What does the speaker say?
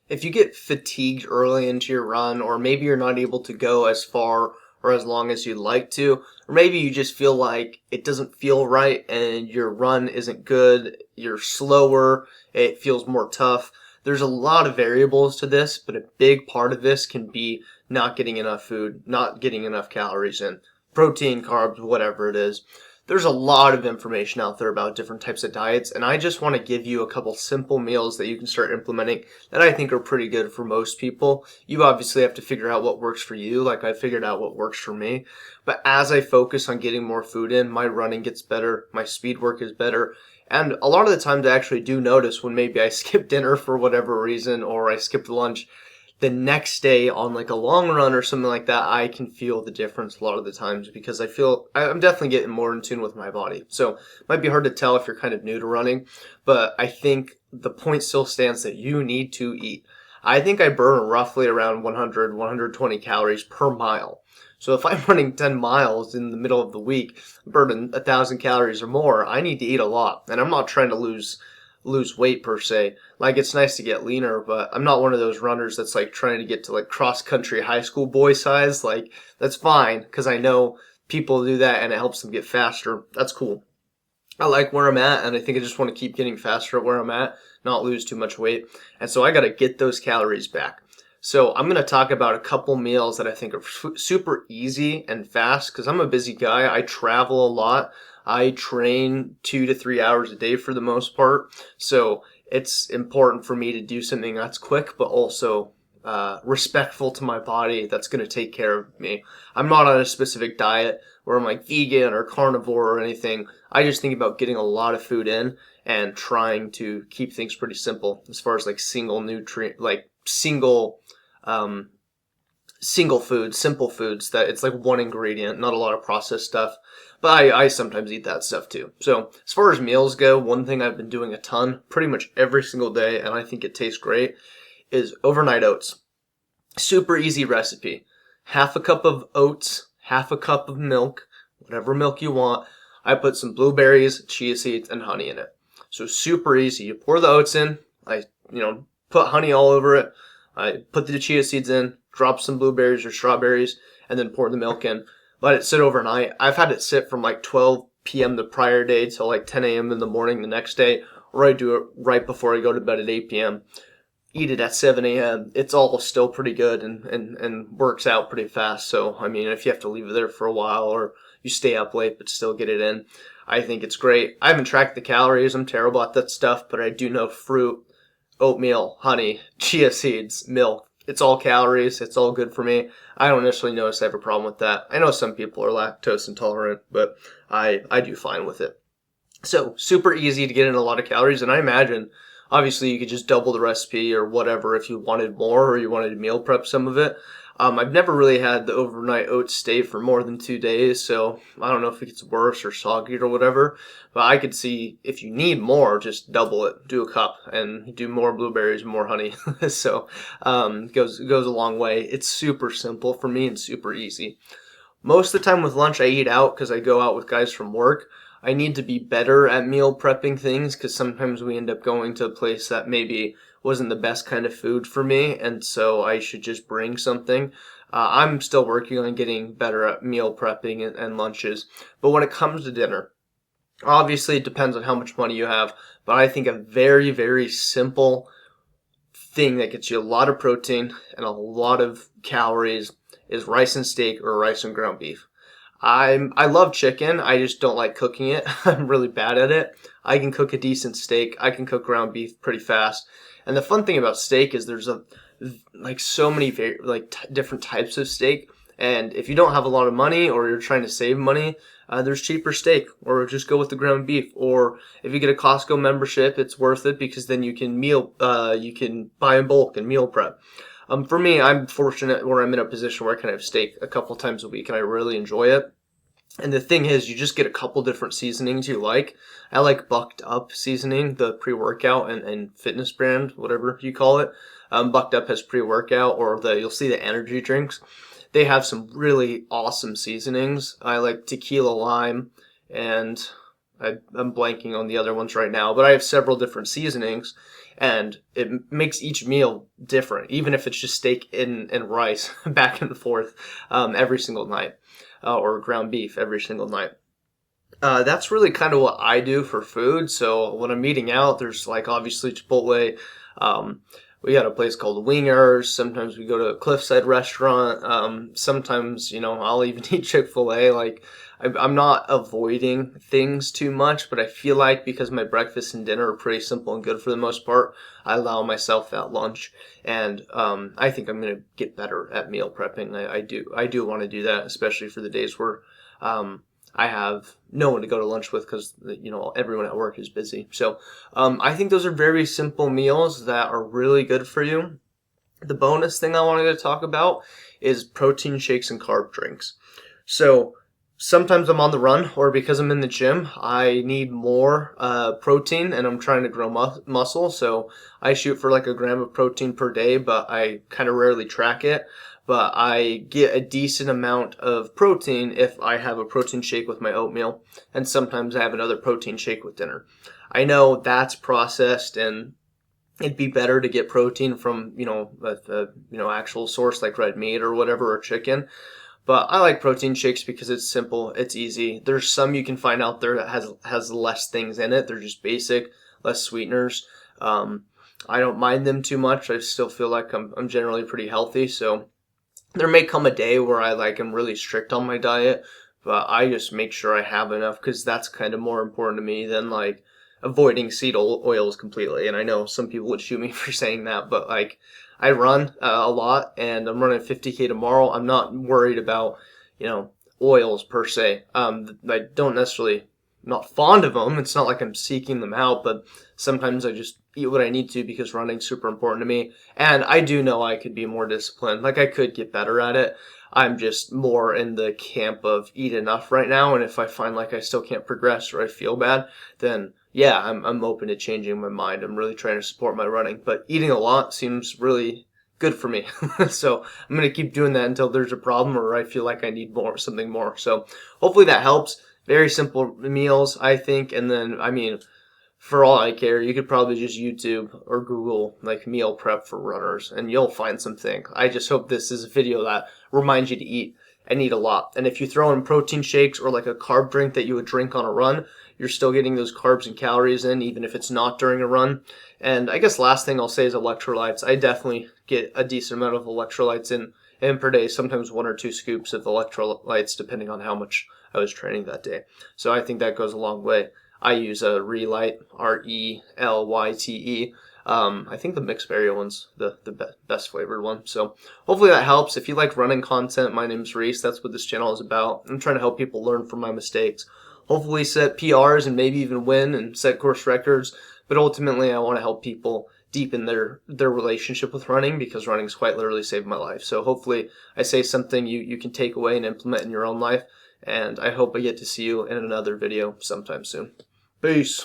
If you get fatigued early into your run, or maybe you're not able to go as far or as long as you'd like to, or maybe you just feel like it doesn't feel right and your run isn't good, you're slower, it feels more tough. There's a lot of variables to this, but a big part of this can be not getting enough food, not getting enough calories in, protein, carbs, whatever it is. There's a lot of information out there about different types of diets, and I just want to give you a couple simple meals that you can start implementing that I think are pretty good for most people. You obviously have to figure out what works for you, like I figured out what works for me. But as I focus on getting more food in, my running gets better, my speed work is better, and a lot of the times I actually do notice when maybe I skip dinner for whatever reason or I skipped lunch, the next day on like a long run or something like that, I can feel the difference a lot of the times because I'm definitely getting more in tune with my body. So it might be hard to tell if you're kind of new to running, but I think the point still stands that you need to eat. I think I burn roughly around 100, 120 calories per mile. So if I'm running 10 miles in the middle of the week, burning 1,000 calories or more, I need to eat a lot. And I'm not trying to lose weight per se. Like it's nice to get leaner, but I'm not one of those runners that's like trying to get to like cross country high school boy size. Like that's fine because I know people do that and it helps them get faster. That's cool. I like where I'm at and I think I just want to keep getting faster at where I'm at, not lose too much weight. And so I got to get those calories back. So I'm going to talk about a couple meals that I think are super easy and fast because I'm a busy guy. I travel a lot. I train 2 to 3 hours a day for the most part. So it's important for me to do something that's quick, but also respectful to my body that's going to take care of me. I'm not on a specific diet where I'm like vegan or carnivore or anything. I just think about getting a lot of food in and trying to keep things pretty simple as far as like single nutrient, like um, single foods, simple foods that it's like one ingredient, not a lot of processed stuff. But I sometimes eat that stuff too. So as far as meals go, one thing I've been doing a ton, pretty much every single day, and I think it tastes great, is overnight oats. Super easy recipe. Half a cup of oats, half a cup of milk, whatever milk you want. I put some blueberries, chia seeds, and honey in it. So super easy. You pour the oats in. I put honey all over it. I put the chia seeds in, drop some blueberries or strawberries, and then pour the milk in. Let it sit overnight. I've had it sit from like 12 p.m. the prior day till like 10 a.m. in the morning the next day, or I do it right before I go to bed at 8 p.m. Eat it at 7 a.m. It's all still pretty good and works out pretty fast. So, I mean, if you have to leave it there for a while or you stay up late but still get it in, I think it's great. I haven't tracked the calories. I'm terrible at that stuff, but I do know fruit, oatmeal, honey, chia seeds, milk. It's all calories. It's all good for me. I don't necessarily notice I have a problem with that. I know some people are lactose intolerant, but I do fine with it. So super easy to get in a lot of calories, and I imagine obviously you could just double the recipe or whatever if you wanted more or you wanted to meal prep some of it. I've never really had the overnight oats stay for more than 2 days, so I don't know if it gets worse or soggy or whatever. But I could see if you need more, just double it, do a cup, and do more blueberries, more honey. So goes a long way. It's super simple for me and super easy. Most of the time with lunch, I eat out because I go out with guys from work. I need to be better at meal prepping things because sometimes we end up going to a place that maybe wasn't the best kind of food for me, and so I should just bring something. I'm still working on getting better at meal prepping and lunches. But when it comes to dinner, obviously it depends on how much money you have, but I think a very, very simple thing that gets you a lot of protein and a lot of calories is rice and steak or rice and ground beef. I love chicken. I just don't like cooking it. I'm really bad at it. I can cook a decent steak. I can cook ground beef pretty fast. And the fun thing about steak is there's so many different types of steak. And if you don't have a lot of money or you're trying to save money, there's cheaper steak, or just go with the ground beef. Or if you get a Costco membership, it's worth it because then you can buy in bulk and meal prep. For me, I'm fortunate where I'm in a position where I can have steak a couple times a week and I really enjoy it. And the thing is, you just get a couple different seasonings you like. I like Bucked Up seasoning, the pre-workout and fitness brand, whatever you call it. Bucked Up has pre-workout, or you'll see the energy drinks. They have some really awesome seasonings. I like tequila lime, and I'm blanking on the other ones right now, but I have several different seasonings. and it makes each meal different, even if it's just steak and rice back and forth every single night, or ground beef every single night. That's really kind of what I do for food. So when I'm eating out, there's like obviously Chipotle. Um, we got a place called Wingers. Sometimes we go to a Cliffside restaurant. Sometimes, I'll even eat Chick-fil-A. Like, I'm not avoiding things too much, but I feel like because my breakfast and dinner are pretty simple and good for the most part, I allow myself that lunch. And I think I'm going to get better at meal prepping. I do want to do that, especially for the days where um, I have no one to go to lunch with because everyone at work is busy. So I think those are very simple meals that are really good for you. The bonus thing I wanted to talk about is protein shakes and carb drinks. So sometimes I'm on the run, or because I'm in the gym, I need more protein, and I'm trying to grow muscle. So I shoot for like a gram of protein per day, but I kind of rarely track it. But I get a decent amount of protein if I have a protein shake with my oatmeal, and sometimes I have another protein shake with dinner. I know that's processed, and it'd be better to get protein from actual source like red meat or whatever, or chicken. But I like protein shakes because it's simple, it's easy. There's some you can find out there that has less things in it. They're just basic, less sweeteners. I don't mind them too much. I still feel like I'm generally pretty healthy. So there may come a day where am really strict on my diet, but I just make sure I have enough because that's kind of more important to me than like avoiding seed oils completely. And I know some people would shoot me for saying that, but like I run a lot, and I'm running 50K tomorrow. I'm not worried about oils per se. I don't necessarily, not fond of them. It's not like I'm seeking them out, but sometimes I just eat what I need to because running's super important to me. And I do know I could be more disciplined. Like I could get better at it. I'm just more in the camp of eat enough right now. And if I find like I still can't progress or I feel bad, then yeah, I'm open to changing my mind. I'm really trying to support my running, but eating a lot seems really good for me. So I'm going to keep doing that until there's a problem or I feel like I need something more. So hopefully that helps. Very simple meals, I think. And then, I mean, for all I care, you could probably just YouTube or Google like meal prep for runners and you'll find something. I just hope this is a video that reminds you to eat and eat a lot. And if you throw in protein shakes or like a carb drink that you would drink on a run, you're still getting those carbs and calories in, even if it's not during a run. And I guess last thing I'll say is electrolytes. I definitely get a decent amount of electrolytes in per day, sometimes 1 or 2 scoops of electrolytes, depending on how much I was training that day. So I think that goes a long way. I use a Relyte, Relyte. I think the mixed berry one's the best flavored one. So hopefully that helps. If you like running content, my name's Reese. That's what this channel is about. I'm trying to help people learn from my mistakes. Hopefully set PRs and maybe even win and set course records. But ultimately, I want to help people deepen their relationship with running because running's quite literally saved my life. So hopefully I say something you can take away and implement in your own life. And I hope I get to see you in another video sometime soon. Peace.